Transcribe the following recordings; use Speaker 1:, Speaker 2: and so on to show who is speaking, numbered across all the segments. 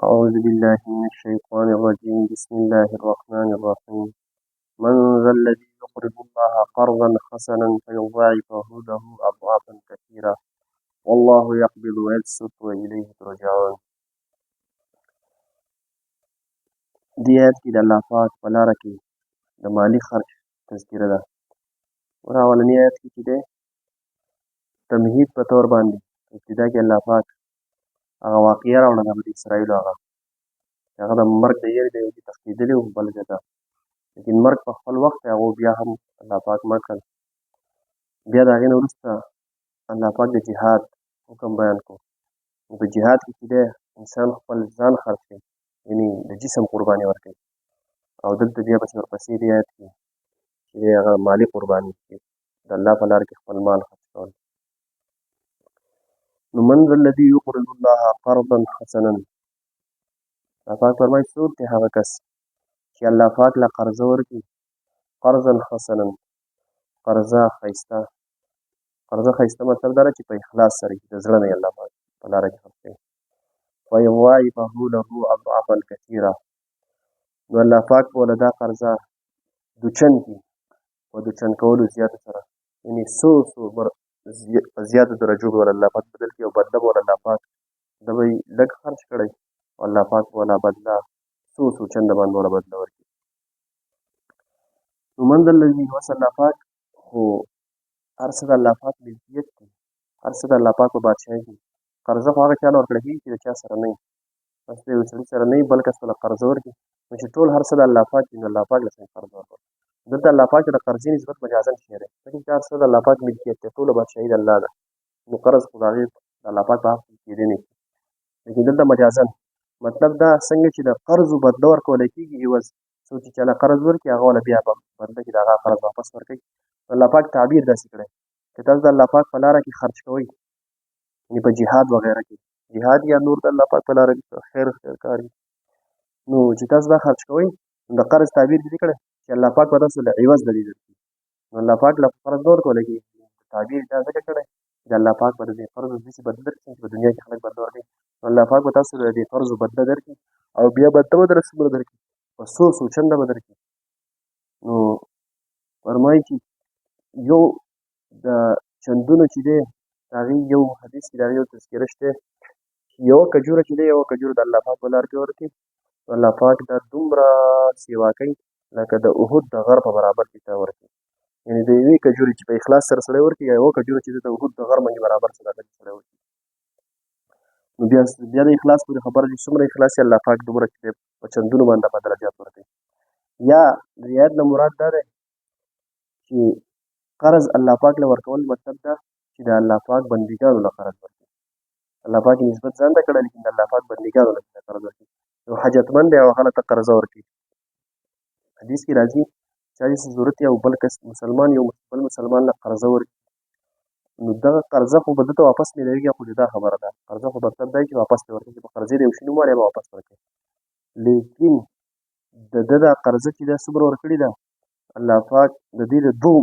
Speaker 1: أعوذ بالله من الشيطان الرجيم بسم الله الرحمن الرحيم من ذا الذي يقرض الله قرضا حسنا فيضاعفه له أضعافا كثيرة والله يقبض ويبسط وإليه ترجعون. دې آیت کې د الله پاک په لاره کې د مالي خرچ تذکره ده. اولني آیت کې چې دی تمهید په طور باندې ابتدا کې الله پاک هغه واقعه راوړه د بني اسرائیلو هغه د مرګ د یېرې د یو تښتېدلي وو بل ځای ته، لیکن مرګ په خپل وخت هغو بیا هم الله پاک مړ کړل. بیا د هغې نه وروسته الله پاک د جهاد حکم بیان کړو. په جهاد کې چې دی انسان خپل ځان خرڅ کوي، یعنې د جسم قرباني ورکوي، او دلته بیا پسې ورپسې دې آیت کې چې دی هغه مالي قرباني کوي، د الله په لاره کې خپل مال خرڅ کول. نو من ذا الذي يقرض الله قرضا حسنا، الله پاک فرمایي څوک دی هغه کس چې الله پاک له قرضه ورکړي، قرضا حسنا، قرضه ښایسته. قرضه ښایسته مطلب دا ده چې په اخلاص سره د زړه نه یې الله پاک په لاره کې خرڅ کوي. فیضاعفه له اضعافا کثیره، نو الله پاک به له دا قرضه دوچن کړي، په دوچن کولو زیاتو سره، یعنې څو په زیاتو درجو به الله پاک بدل کړي، او بدله به الله پاک ده به یې لږ خرچ کړی، او الله پاک به بدله څو چنده باندې وله بدله ورکړي. نو من ذا الذي، اوس الله پاک خو هر څه د الله پاک ملکیت دی، هر څه د الله پاک په بادشاهۍ کې. قرضه خو هغه چا له ورکړل کېږي چې د چا سره نه وي، بس د یو سړي سره نه وي بل کس ته له قرضه ورکړي، نو چې ټول هر څه د الله پاک وي نو الله پاک له څنګه قرضه ورکړي. دلته الله پاک د قرضې نسبت مجازن شی دی، ځکه چې هر څه د الله پاک ملکیت دی، ټوله بادشاهي د الله ده، نو قرض خو د هغې د الله پاک په حق کې کېدی نه شي. لیکن دلته مجازن مطلب دا څنګه چې د قرضو بدله ورکولی کېږي عوض، څوک چې چاله قرض ورکړي هغه والا بیا بدله کې د هغه قرض واپس ورکوي. الله پاک تعبیر داسې کړی که تاسو د الله پاک په لاره کې خرچ کوئ، یعنې په جهاد وغیره کې، جهاد یا نور د الله پاک په لاره کې خیر کار وي، نو چې تاسو دا خرچ کوئ نو د قرض تعبیر دې کړی چې الله پاک به تاسو له عوض د دې درکړي. نو الله پاک له قرض نه ورکولی کېږي، تعبیر دا ځکه کړی چې الله پاک به د دې قرضو داسې بدله درکړي چې په دنیا کې خلک بدله ورکوي، نو الله پاک به تاسو له دې قرضو بدله درکړي، او بیا بدله به در څومره درکړي، په څو چنده به درکړي. نو فرمایي چې یو د چندونو چې دی د هغې یو حدیث کې د هغې یو تذکره شته چې یوه کجوره چې دی یوه کجوره د الله پاک په لار کې ورکړي، نو الله پاک دا دومره سیوا کوي لکه د احد د غر په برابر کې ته ورکړي. یعنې د یوې کجورې چې په اخلاص سره سړی ورکړي، یا یوه کجوره چې د احد د غر باندې برابر صدقه چې سړی ورکړي، نو بیا د اخلاص پورې خبره چې څومره اخلاص یې الله پاک دومره چې دی په چندونو باندې په درجات ورکوي. یا د آیت نه مراد دا دی چې قرض الله پاک له ورکول مطلب دا چې د الله پاک بندګانو له قرض ورکوي. الله پاک نسبت ځان ته کړی، لیکن د الله پاک بندګانو له قرض ورکوي. یو حاجتمند دی او هغه ته قرضه ورکوي. حدیث کې راځي چې هغې ضرورت یو بل کس مسلمان یو بل مسلمان له قرضه ورکوي، نو دغه قرضه خو به ده ته واپس میلاوېږي، خو دا خبره ده قرضه خو مطلب دی چې واپس دې ورکوي، چې په قرضې د یو شي نوم وایي به واپس ورکوي. لیکن د ده دا قرضه چې دا څومره ورکړې ده، الله پاک د دې د دوه،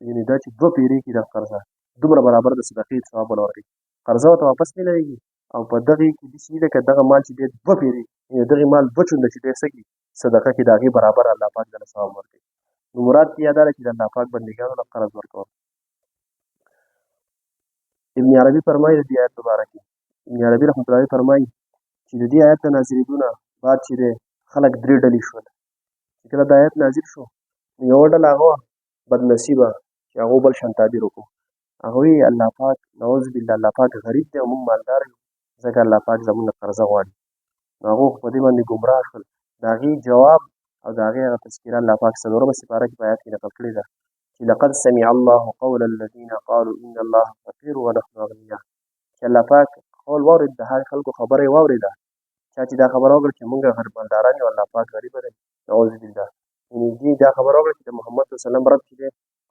Speaker 1: یعنې دا چې دوه پیرې کړي دا قرضه دومره برابر د صدقې ثواب وله ورکوي. قرضه ورته واپس میلاوېږي، او په دغې کې داسې ده که دغه مال چې دی دوه پیرې، یعنې دغې مال دوه چونده چې دی څه کړي صدقه کړي، د هغې برابر الله پاک دله ثواب ورکوي. نو مراد کې یا دا ده چې د الله پاک بندګانو له قرض ورکول. ابن عربي فرمایي د دې آیت په باره کې، ابن عربي رحمت الله علیه فرمایي چې د دې آیت د نازلېدو نه بعد چې دی خلک درې ډلې شول. چې کله دا آیت نازل شو نو یوه ډله هغه وه بدنصیبه چې هغو بل شان تعبیر وکړو، هغوی الله پاک نعوذ بالله الله پاک غریب دی او موږ مالدار یو، ځکه الله پاک زموږ نه قرضه غواړي. نو هغو په دې باندې ګمراه شول. د هغې جواب او د هغې هغه تذکره الله پاک څلورمه سپاره کې په آیات کې نقل کړې ده چې لقد سمع الله قول الذین قالوا ان الله فقیر ونحن اغنیاء، چې الله پاک قول واورېد، د هغې خلکو خبره یې واورېده چا چې دا خبره وکړه چې موږ مالداران یو الله پاک غریبه دی، نعوذ بالله. یعنې دې دا خبره وکړه چې د محمد صلی الله علیه وسلم رب چې دی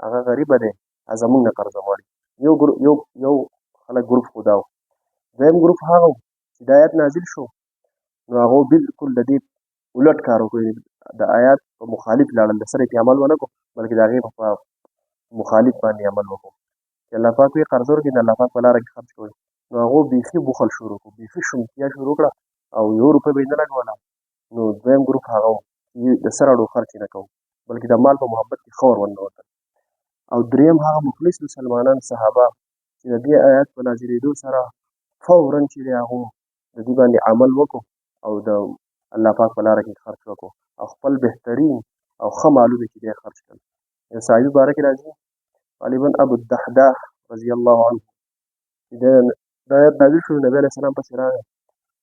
Speaker 1: هغه غریبه دی او زموږ نه قرضه غواړي. یو خلک ګروپ خو دا و. دویم ګروپ هغه و چې د آیات نازل شو نو هغو بالکل د دې الټ کار وکړو، د آیات په مخالف لاړل، د سره یې عمل ونه کړو بلکې د هغې په مخالف باندې عمل وکړو چې الله پاک وایي قرضه ورکړئ د الله پاک په لاره کې خرچ کوئ. نو هغو بیخي بخل شروع کړو، بیخي شومتیا شروع کړه، او €1 به یې نه لګوله، نو دویم ګروپ هغه و چې د سر اړو خرچ یې نه کوو، بلکې د مال په محبت کې ښه ور وننوتل. او دریم هغه مخلص مسلمانان صحابه چې د دې آیات په نازلېدو سره فوراً چې دی هغو د دې باندې عمل وکړو او د الله پاک په لاره کې خرچ وکړو او خپل بهترین او ښه مالونه چې دی خرچ کړل. یو صحابي باره کې راځي غالبا ابو الدحداح رضی الله عنه چې دا آیت نازل شو، نبي علیه السلام پسې راغی،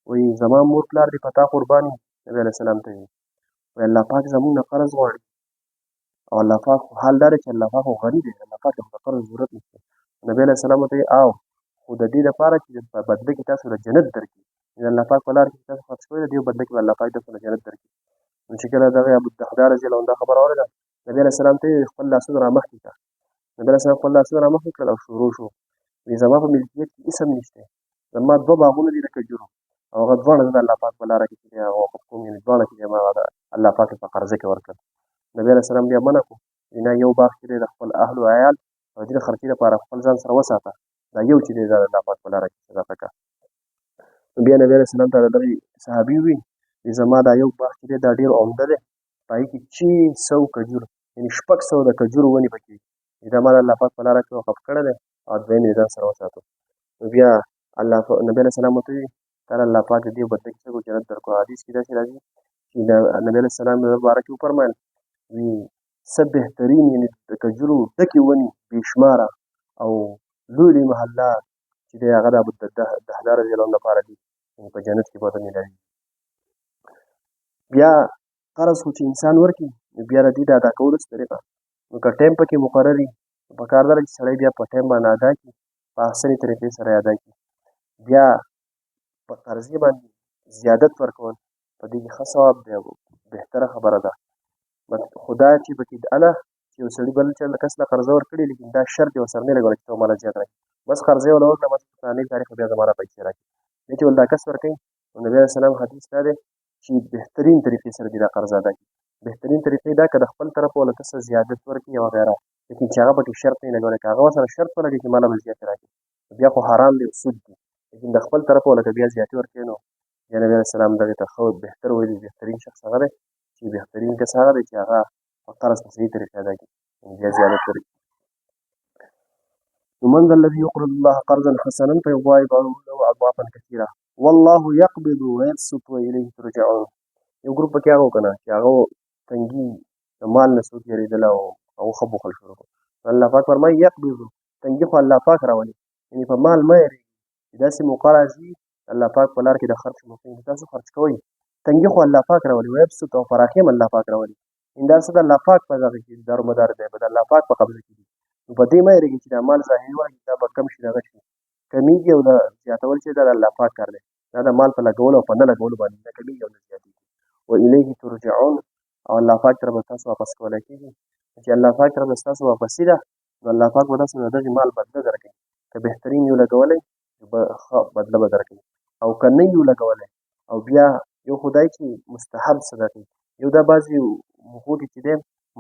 Speaker 1: وایي زما مور پلار دې په تا قربان وي. نبي علیه السلام ته وایي الله پاک زموږ نه قرض غواړي او الله پاک خو حال دا دی چې الله پاک خو غني دی، الله پاک ته خو د قرض ضرورت نشته. نبي علیه السلام ورته وایي او خو د دې لپاره چې په بدله کې تاسو د جنت درکړي، د الله پاک په لار کې تاسو خرڅ کوئ د دې بدله کې به الله پاک تاسو د جنت درکړي. نو چې کله دغه ابو الدحداح رضی الله عنه دا خبره واورېده، نبي علیه السلام ته یې خپل لاسونه رامخکې کړه. نبي علیه السلام خپل لاسونه رامخکې کړل او شروع شو، وایي زما په ملکیت کې هېڅ هم نشته، زما 2 باغونه دي د کجورو او هغه دواړه زه د الله پاک په لاره کې چې دی هغه وقف کوم، یعنې دواړه چې دی هغه د الله پاک په قرضه کې ورکړل. نبي علیه السلام بیا منع کړو، نه یو باغ چې دی د خپل اهل و عیال او دې د خرڅې لپاره خپل ځان سره وساته، دا یو چې دی دا د الله پاک په لاره کې صدقه کړه. نو بیا نبي علیه السلام ته د دغې صحابي ووایي زما دا یو باغ چې دی دا ډېر عمده دی، په هغې کې 600 کجور یعنې 600 د کجورو ونې پکې دي، دا ما د الله پاک په لاره کې وقف کړی دی او دویم یې ځان سره وساتو. نو بیا نبي علیه السلام ورته ووایي تعالی الله پاک د دې بدله کې څه کړو جنت درکړو. حدیث کې داسې راځي چې د نبي علیه السلام د باره کې وفرمایل وي څه بهترین یعنې د کجورو ډکې ونې بې شماره او لوی لوی محلات چې دی هغه د ابوالدحداح رضي الله عنه لپاره دي، په جنت کې به ورته میلاوي. بیا قرض خو چې انسان ورکړي نو بیا د دې د ادا کولو څه طریقه، نو که ټایم پکې مقرر وي پکار دا ده چې سړی بیا په ټایم باندې ادا کړي، په احسنې طریقې سره ادا کړي. بیا په قرضې باندې زیادت ورکول په دې کې ښه ثواب دی او بهتره خبره ده. خو دا چې پکې الله چې یو سړي بل چا کس له قرضه ورکړي لیکن دا شرط یې ورسره نه لګولی چې ته ماله زیات راکړي، بس قرضه یې ورله وکړه بس په فلاني تاریخ بیا زما له پیسې راکړي. دی چې ول دا کس ورکوي نو نبي علیه السلام حدیث دا دی چې بهترین طریقې سره دې دا قرض ادا کړي. بهترین طریقې دا که د خپل طرف وله ته څه زیادت ورکړي یا وغیره، لیکن چې هغه پکې شرط نه یې لګولی، که هغه ورسره شرط ولګي چې ماله به زیاتې راکړي بیا خو حرام دی او سود دی، لیکن د خپل طرف وله که بیا زیاتې ورکوي نو بیا نبي علیه السلام دغې ته ښه بهتر ویلي بهترین شخص هغه دی چې بهترین کس هغه دی چې هغه قرض په صحیح طریقې ادا کړي، بیا زیادت ورکړي. ومن ذا الذي يقرض الله قرضا حسنا فيضاعفه له اضعافا كثيره والله يقبض ويبسط واليه ترجعون. یو ګروپ پکې هغه و که نه چې هغه تنګي د مال نه څوک یېرېدل او هغه ښه بخل شروع کړو. الله پاک فرمایي یقبض، تنګي خو الله پاک راولي، یعنې په مال مه یېرېږي چې داسې موقع راځي الله پاک په لار کې د خرچ موقع تاسو خرچ کوئ، تنګي خو الله پاک راولي، ویبسط او فراخي هم الله پاک راولي، دا څه د الله پاک په دغه کې دارومدار دی، په د الله پاک په قبضه کې دي. نو په دې مه یېرېږئ چې دا مال ظاهري واګي دا به کم شي دغه شي کمیږي او د زیاتول چې دا د الله پاک کار دی، دا د مال په لګولو او په نه لګولو باندې نه کمیږي او نه زیاتېږي. والیه ترجعون، او الله پاک طرف ته تاسو واپس کولی کېږي. چې الله پاک طرف ته ستاسو واپسي ده نو الله پاک به تاسو د دغې مال بدله درکوي، که بهترین یو لګولی ښه بدله به درکوي، او که نه یو لګولی او بیا یو خو دی چې مستحب صدقې، یو دا بعضې موقعو کې چې دی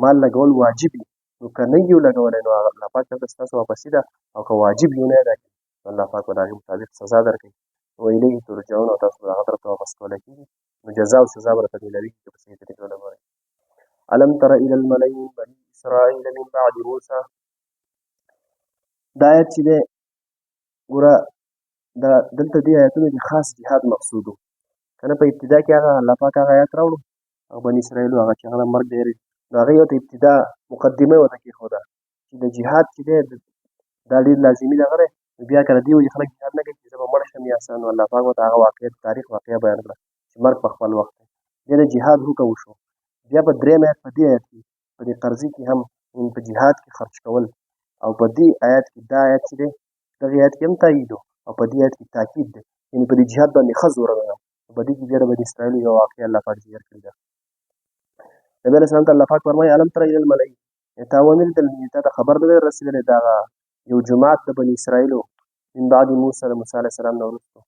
Speaker 1: مال لګول واجب وي، نو که نه یو لګولی نو الله پاک طرف ته ستاسو واپسي ده، او که واجب یو نه ادا کړي نو الله پاک به د هغې مطابق سزا درکوي. والیه ترجعون، او تاسو به هغه طرف ته واپس کولی کېږي، نو جزا او سزا به درته میلاوېږي که په صحیح طریقې ولګوئ. الم تر الى الملأ من بني اسرائیل من بعد موسی، دا آیت چې دی ګوره دلته دې آیتونو کې خاص جهاد مقصود و که نه. په ابتدا کې هغه الله پاک هغه آیات راوړو هغه بني اسرائیلو هغه چې هغه د مرګ د یېرې نو هغې ورته ابتدا مقدمه یې ورته کېښوده چې د جهاد چې دی دا ډېر لازمي دغه دی. نو بیا که د دې وجې خلک جهاد نه کوي چې زه به مړ شم یا څه، نو الله پاک ورته هغه واقعیت تاریخ واقعه بیان کړه چې مرګ په خپل وخت دی. بیا د جهاد حکم وشو. بیا په درېیم آیت په دې آیت کې په دې قرضې کې هم په جهاد کې خرچ کول، او په دې آیت کې دا آیت چې دی دغې آیت کې هم تایید او په دې آیت کې تاکید دی، یعنې په دې جهاد باندې ښه زور ده. په دې کې بیا د بني اسرائیلو یوه واقعه الله پاک ذکر کړې ده. نبي علیه السلام ته الله پاک فرمایي الم تر الى الملأ، تا ونه لیدل تا ته خبر نه دی رسېدلی د هغه یو جماعت د بني اسرائیلو من بعد موسی د موسی علیه السلام نه وروسته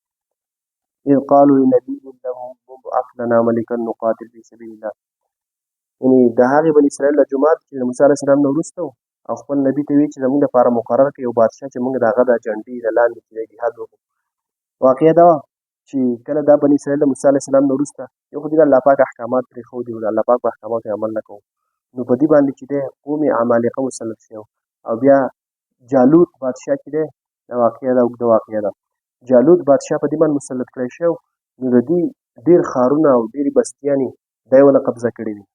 Speaker 1: اذ قالوا لنبي له ابعث لنا ملكا نقاتل في سبيل الله، یعنې د هغې بني اسرائیل د جماعت چې د موسی علیه السلام نه وروسته او خپل نبي ته وایي چې زموږ دپاره مقرر کړي یو بادشاه چې موږ د هغه د جنډې د لاندې چې دی جهاد وکړو. واقعه دا وه چې کله دا بني اسرائیل د موسی علیه السلام نه وروسته یو خو دوی د الله پاک احکامات پرېښودي وو، د الله پاک په احکاماتو عمل نه کوو، نو په دې باندې چې دی قوم عمالقه مسلط شوی او بیا جالوت بادشاه چې دی دا واقعه ده، اوږده واقعه ده. جالوت بادشاه په دې باندې مسلط کړی شوی، نو د دوی ډېر ښارونه او ډېرې بستیانې دی ونه قبضه کړې وي،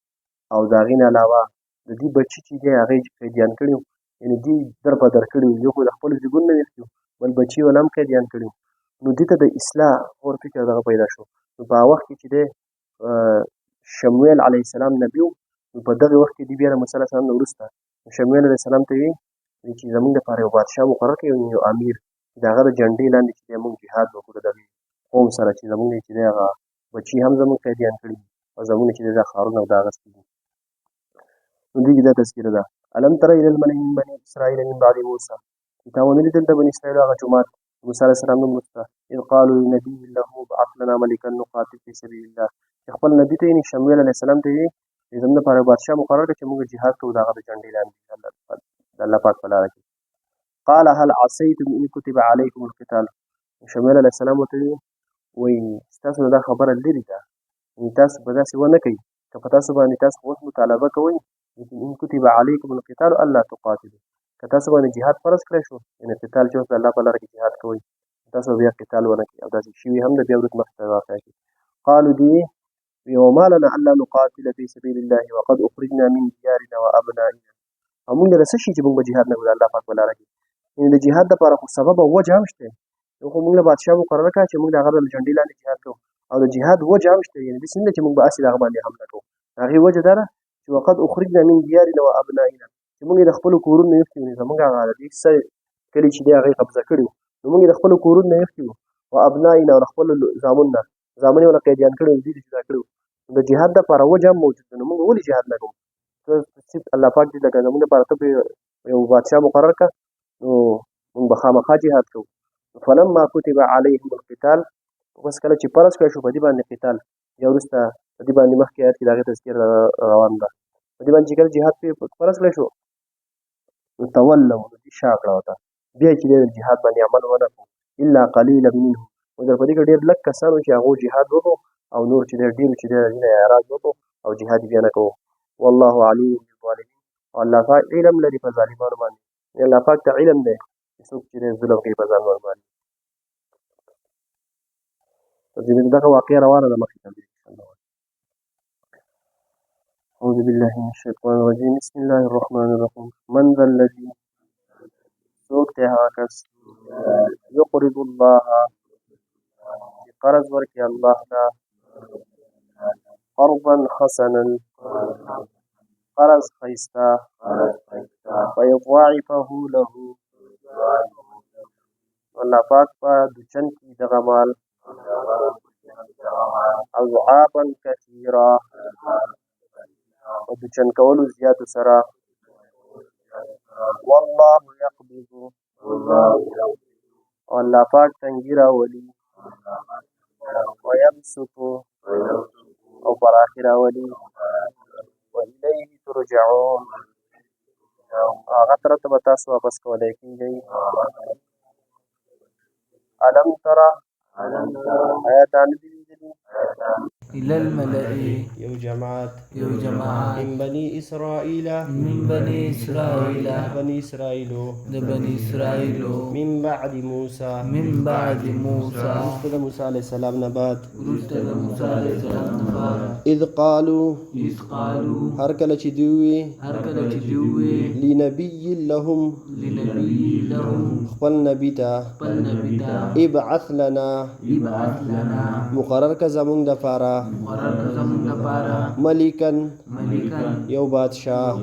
Speaker 1: او د هغې نه علاوه د دوی بچي چې دی هغه یې قیدیان کړي وو، یعنې دوی در په در کړي وو، یو خو د خپلو زیږون نه ویښتي وو، بل بچي یې هم قیدیان کړي وو. نو دې ته د اصلاح غور فکر دغه پیدا شو. نو په هغه وخت کې چې دی شمویل علیه السلام نبي و، نو په دغه وخت کې دوی بیا د موسی علیه السلام نه وروسته شمویل علیه السلام ته ویل چې زموږ دپاره یو بادشاه مقرر کړئ، یو امیر چې د هغه د جنډې لاندې چې دی موږ جهاد وکړو د دغې قوم سره چې زموږ چې دی هغه بچي هم زموږ قیدیان کړي دي او زموږ چې دی دا ښارونه او دا اخیستي دي. نو دوی کې دا تذکره ده. الم تر الی الملأ من بني اسرائیل من بعد موسی، چې تا ونه لیدل د بني اسرائیل هغه جماعت موسی علیه السلام نه وروسته اذ قالوا لنبي له ابعث لنا ملکا نقاتل فی سبیل الله، چې خپل نبي ته یعنې شمویل علیه السلام ته یې چې زموږ دپاره بادشاه مقرر کړه چې موږ جهاد کوو د هغه د جنډې لاندې د الله پاک په لاره کې. قال هل عصیتم ان کتب علیکم القتال، شمویل علیه السلام ورته وایي ستاسو نه دا خبره لرې ده، یعنې تاسو به داسې ونه کوئ که په تاسو باندې تاسو اوس مطالبه کوئ لیکن ان کتب علیکم القتال الا تقاتلوا، که تاسو باندې جهاد فرض کړی شو یعنې قتال چې اوس د الله په لاره کې جهاد کوئ تاسو بیا قتال ونه کړئ، او داسې شوي هم د بیا وروسته مخکې ته واقع کړي. قالوا دوی وما لنا الا نقاتل في سبيل الله وقد اخرجنا من ديارنا وابنائنا، او موږ له څه شي چې موږ به جهاد نه کوو د الله پاک په لاره کې، یعنې د جهاد دپاره خو سبب او وجه هم شته، یو خو موږ له بادشاه مقرره کړه چې موږ د هغه د جنډې لاندې جهاد کوو، او د جهاد وجه هم شته، یعنې داسې نه ده چې موږ به هسې د هغه باندې حمله کوو، د هغې وجه دا ده چې وقد اخرجنا من ديارنا وابنائنا، چې موږ یې د خپلو کورونو نه ایښتي وو، زموږ هغه د دې څه کلي چې دی هغه یې قبضه کړي وو، نو موږ یې د خپلو کورونو نه ایښتي وو، وابنائنا او د خپلو زامنو نه، زامن یې ورله قیدیان کړي وو، دوی دې جدا کړي وو، د جهاد دپاره وجه هم موجود ده، نو موږ ولې جهاد نه کوو؟ الله پاک دې لکه زموږ دپاره ته یو بادشاه مقرر کړه نو موږ به خامخا جهاد کوو. فلما کتب علیهم القتال، بس کله چې فرض کړی شو په دې باندې قتال، یا وروسته په دې باندې مخکې آیت کې د هغې تذکر روان ده، په دې باندې چې کله جهاد پرې فرض کړی شو نو تولوا، نو دوی شا کړه ورته، بیا چې دی د جهاد باندې عمل ونه کړو الا قلیلا منهم، مګر په دې کې ډېر لږ کسان وو چې هغو جهاد وکړو، او نور چې دی ډېرو چې دی د دې نه اعراض وکړو او جهاد بیا نه کوو. والله علیم بالظالمین، او الله پاک علم لري په ظالمانو باندې، الله پاک ته علم دی چې څوک چې دی ظلم کوي په ځانونو باندې. دغه واقعه روانه ده مخکې ته. أعوذ بالله من الشيطان الرجيم بسم الله الرحمن الرحيم من ذا الذي څوک دی هغه کس یقرض الله چې قرض ورکړي الله ته قرضا حسنا قرض ښایسته فیضاعفه له، الله پاک په دوچن کړي دغه مال اضعافا کثیرا، په دوچن کولو زیاتو سره. والله یقبض، او الله پاک تنګي راولي، ویبسط، او پراخي راولي، والیه ترجعون، هغه طرف ته به تاسو واپس کولی کېږئ. الم تره، آیا تا نه دي لیدلي
Speaker 2: إلى الملأ
Speaker 1: یو جماعت من بني اسرائیل بني اسرائیلو من بعد موسی وروسته د موسی علیه السلام نه بعد اذ قالوا هر کله چې دوی وي لنبي لهم خپل نبي ته ابعث لنا مقرر که زمونږ دپاره ملکن یو بادشاه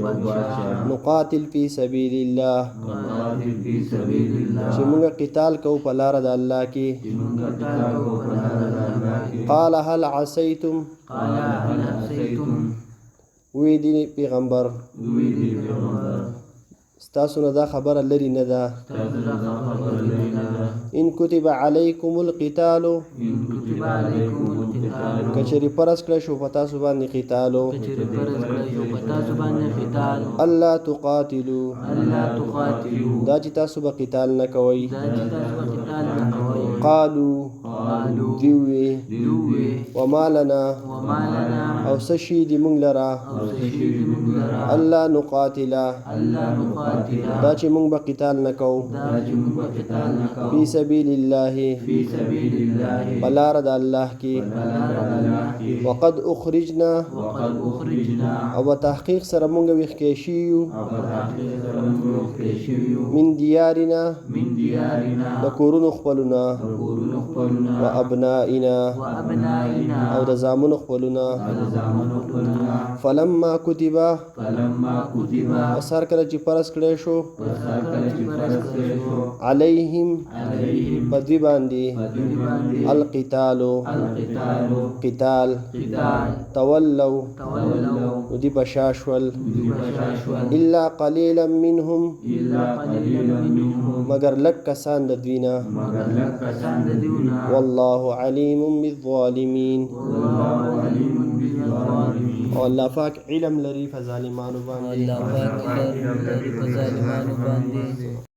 Speaker 1: نقاتل فی سبیل الله چې موږ قتال کوو په لاره د الله کې. قال هل عصیتم وی دی پیغمبر ستاسو نه دا خبره لرې نه ده ان کتب علیکم القتال که چېرې فرض کړی شو په تاسو باندې قتالو الله تقاتلو دا چې تاسو به قتال نه کوئ. قالو
Speaker 2: قالوا
Speaker 3: دیوی
Speaker 2: دوی
Speaker 3: وما لنا
Speaker 2: وما لنا
Speaker 3: او سشی دی مونږ لرا
Speaker 2: او سشید من لرا
Speaker 3: الله نقاتل
Speaker 2: الله نقاتل
Speaker 3: دا چې مونږ به قتال نکو
Speaker 2: دا جنوب قتال نکو
Speaker 3: فی سبیل الله
Speaker 2: فی سبیل الله
Speaker 3: بلار د الله کی
Speaker 2: بلار الله کی
Speaker 3: وقد اخرجنا
Speaker 2: وقد اخرجنا
Speaker 3: او تحقیق سره مونږ وښکې شیو
Speaker 2: او تحقیق سره موږ کېشیو
Speaker 3: من دیارنا
Speaker 2: من دیارنا
Speaker 3: د کورونو خپلنا
Speaker 2: کورونو خپلنا
Speaker 3: و ابنائنا
Speaker 2: و ابنائنا
Speaker 3: او د زامنو خپلنا
Speaker 2: د زامنو خپلنا
Speaker 3: فلما كتب
Speaker 2: فلما كتب
Speaker 3: سر کله چې فرض کړی شو
Speaker 2: وسار کله چې فرض کړی شو
Speaker 3: علیهم
Speaker 2: علیهم
Speaker 3: بدوی باندې
Speaker 2: بدوی باندې
Speaker 3: القتال
Speaker 2: القتال
Speaker 3: قتال
Speaker 2: قتال
Speaker 3: تولوا
Speaker 2: تولوا
Speaker 3: ودي بشاشول
Speaker 2: بشاشوا
Speaker 3: الا قليلا منهم
Speaker 2: الا قليلا منهم
Speaker 3: مگر لک کسان د دوینا
Speaker 2: مگر لک کسان د دیونا
Speaker 3: والله علیم بالظالمین
Speaker 2: والله علیم بالظالمین
Speaker 3: او الله پاک علم لري په ظالمانو باندې
Speaker 2: الله پاک علم لري په ظالمانو باندې